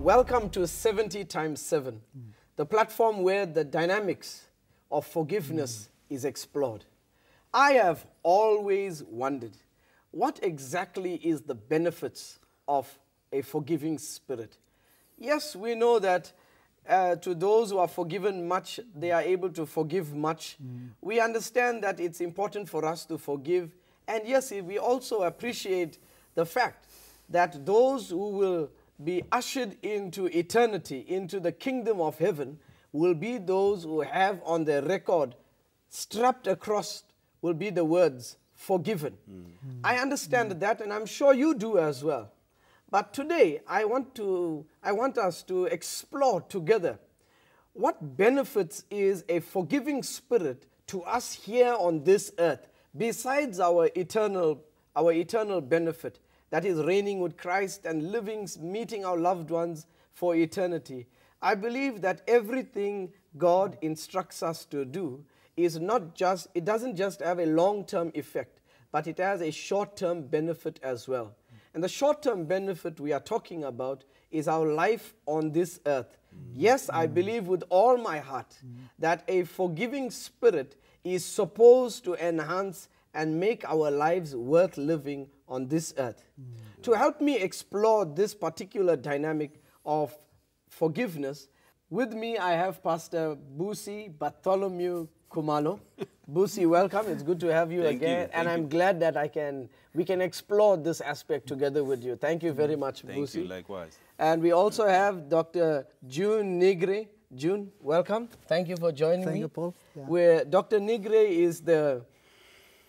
Welcome to 70 times 7, the platform where the dynamics of forgiveness is explored. I have always wondered, what exactly is the benefits of a forgiving spirit? Yes, we know that to those who are forgiven much, they are able to forgive much. We understand that it's important for us to forgive. And yes, we also appreciate the fact that those who will be ushered into eternity, into the kingdom of heaven, will be those who have on their record, strapped across, will be the words, forgiven. I understand that, and I'm sure you do as well. But today, I want us to explore together what benefits is a forgiving spirit to us here on this earth, besides our eternal benefit, that is reigning with Christ and living, meeting our loved ones for eternity. I believe that everything God instructs us to do is not just, it doesn't just have a long-term effect, but it has a short-term benefit as well. And the short-term benefit we are talking about is our life on this earth. Yes, I believe with all my heart that a forgiving spirit is supposed to enhance and make our lives worth living on this earth. To help me explore this particular dynamic of forgiveness, with me I have Pastor Busi Bartholomew Kumalo. Busi, welcome. It's good to have you again. And I'm glad that we can explore this aspect together with you. Thank you very much, Busi. Thank you, likewise. And we also have Dr. June Nigre. June, welcome. Thank you for joining me. Thank you, Paul. Yeah. Where Dr. Nigre is the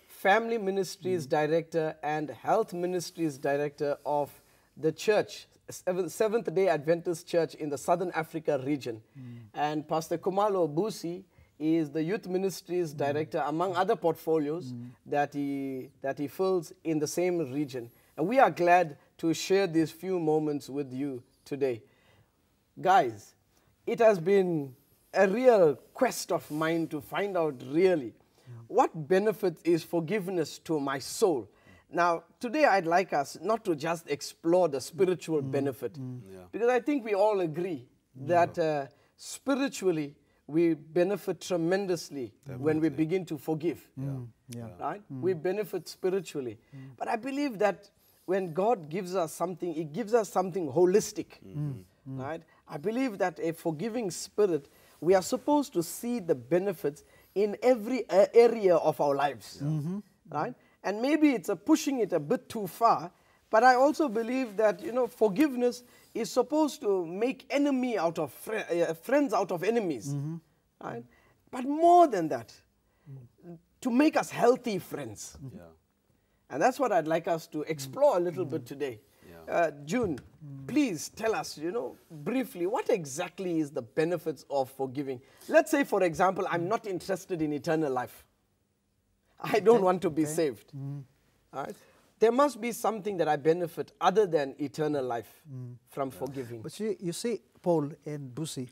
Family Ministries Director and Health Ministries Director of the church, Seventh-day Adventist Church in the Southern Africa region. And Pastor Kumalo Busi is the Youth Ministries Director, among other portfolios that he fills in the same region. And we are glad to share these few moments with you today. Guys, it has been a real quest of mine to find out really what benefit is forgiveness to my soul. Now, today I'd like us not to just explore the spiritual benefit, because I think we all agree that spiritually we benefit tremendously when we begin to forgive. Right? We benefit spiritually. But I believe that when God gives us something, He gives us something holistic. Right? I believe that a forgiving spirit, we are supposed to see the benefits in every area of our lives, right? And maybe it's pushing it a bit too far, but I also believe that, you know, forgiveness is supposed to make enemy out of friends out of enemies, right? But more than that, to make us healthy friends. And that's what I'd like us to explore a little bit today. June, please tell us, you know, briefly, what exactly is the benefits of forgiving? Let's say, for example, I'm not interested in eternal life. I don't want to be saved. All right? There must be something that I benefit other than eternal life from forgiving. But you see, Paul and Busi,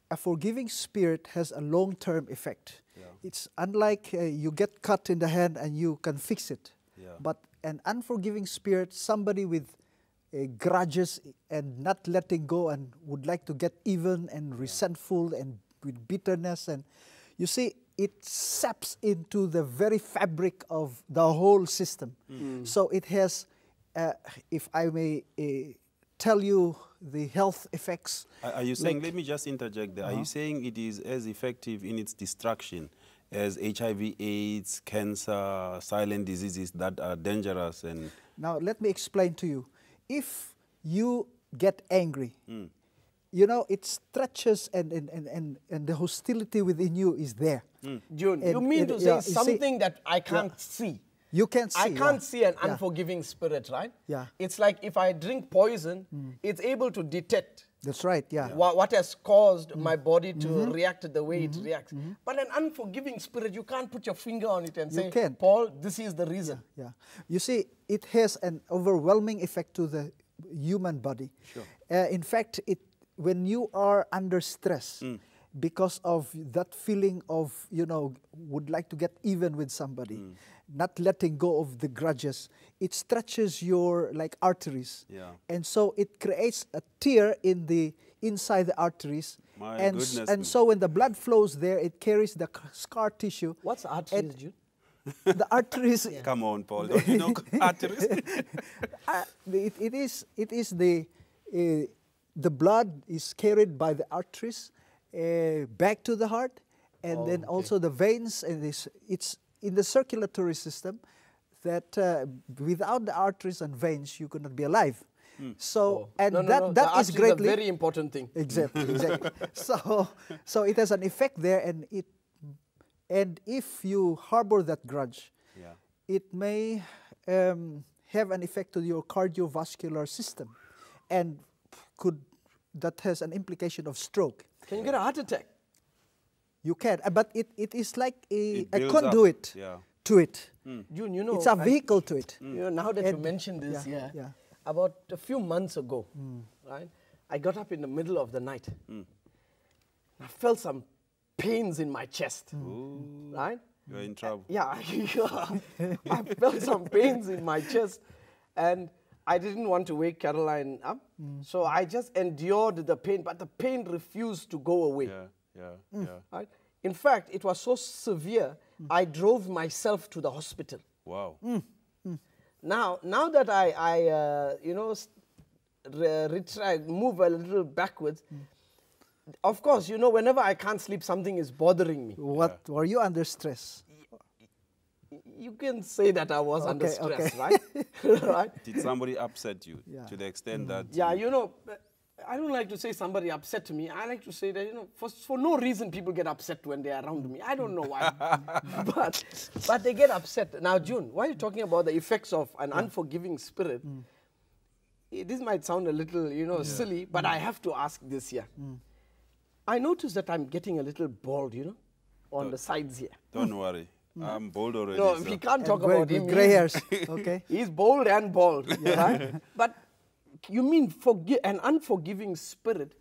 a forgiving spirit has a long-term effect. It's unlike you get cut in the hand and you can fix it. But an unforgiving spirit, somebody with grudges and not letting go and would like to get even and resentful and with bitterness, and you see, it saps into the very fabric of the whole system. So it has, if I may tell you the health effects. Are you saying, let me just interject there, are you saying it is as effective in its destruction as HIV, AIDS, cancer, silent diseases that are dangerous? And now let me explain to you. If you get angry, you know, it stretches and the hostility within you is there. June, you mean to say something that I can't see? You can't see. I can't see an unforgiving spirit, right? It's like if I drink poison, it's able to detect. That's right, what has caused my body to react the way it reacts. But an unforgiving spirit, you can't put your finger on it and say, Paul, this is the reason. You see, it has an overwhelming effect to the human body. In fact, when you are under stress, because of that feeling of, would like to get even with somebody, not letting go of the grudges. It stretches your arteries. Yeah. And so it creates a tear inside the arteries. My and goodness and me. so when the blood flows there, it carries the scar tissue. What's arteries, Jude? The arteries. Come on, Paul. Don't you know arteries? It is the blood is carried by the arteries back to the heart, and then also the veins, and it's in the circulatory system that without the arteries and veins you could not be alive. So that is greatly a very important thing. Exactly. So it has an effect there, and if you harbor that grudge, it may have an effect to your cardiovascular system, and that has an implication of stroke. Can you get a heart attack? You can, but it is like a builds conduit to it. June, It's a vehicle to it. Now that you mentioned this, about a few months ago, right, I got up in the middle of the night. I felt some pains in my chest, right? You're in trouble. I felt some pains in my chest, and I didn't want to wake Caroline up, so I just endured the pain, but the pain refused to go away. Right? In fact, it was so severe, I drove myself to the hospital. Wow. Now that I move a little backwards, of course, whenever I can't sleep, something is bothering me. Were you under stress? You can say that I was under stress, right? Right? Did somebody upset you to the extent that... Yeah, I don't like to say somebody upset me. I like to say that, for no reason people get upset when they're around me. I don't know why. but they get upset. Now, June, why are you talking about the effects of an unforgiving spirit? This might sound a little, silly, but I have to ask this here. I notice that I'm getting a little bald, on the sides here. Don't worry. I'm bald already. No, so. we can't talk about him. Gray hairs, okay. He's bold and bald, right? But you mean an unforgiving spirit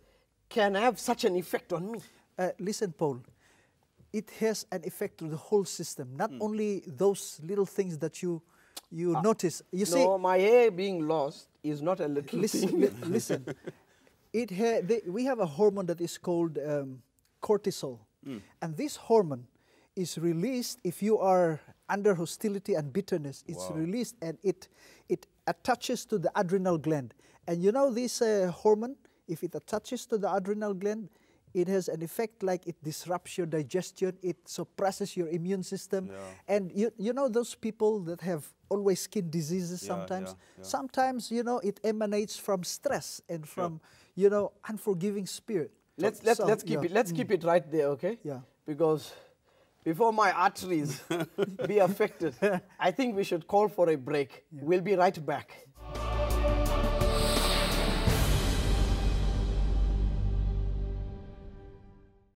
can have such an effect on me? Listen, Paul, it has an effect to the whole system, not only those little things that you notice. You see, my hair being lost is not a little thing. Listen, we have a hormone that is called cortisol, and this hormone is released if you are under hostility and bitterness. It's released, and it attaches to the adrenal gland. And this hormone, if it attaches to the adrenal gland, it has an effect like it disrupts your digestion, it suppresses your immune system. And you know those people that have always skin diseases sometimes? Sometimes, it emanates from stress and from, unforgiving spirit. Let's keep it right there, okay? Yeah. Because before my arteries be affected, I think we should call for a break. We'll be right back.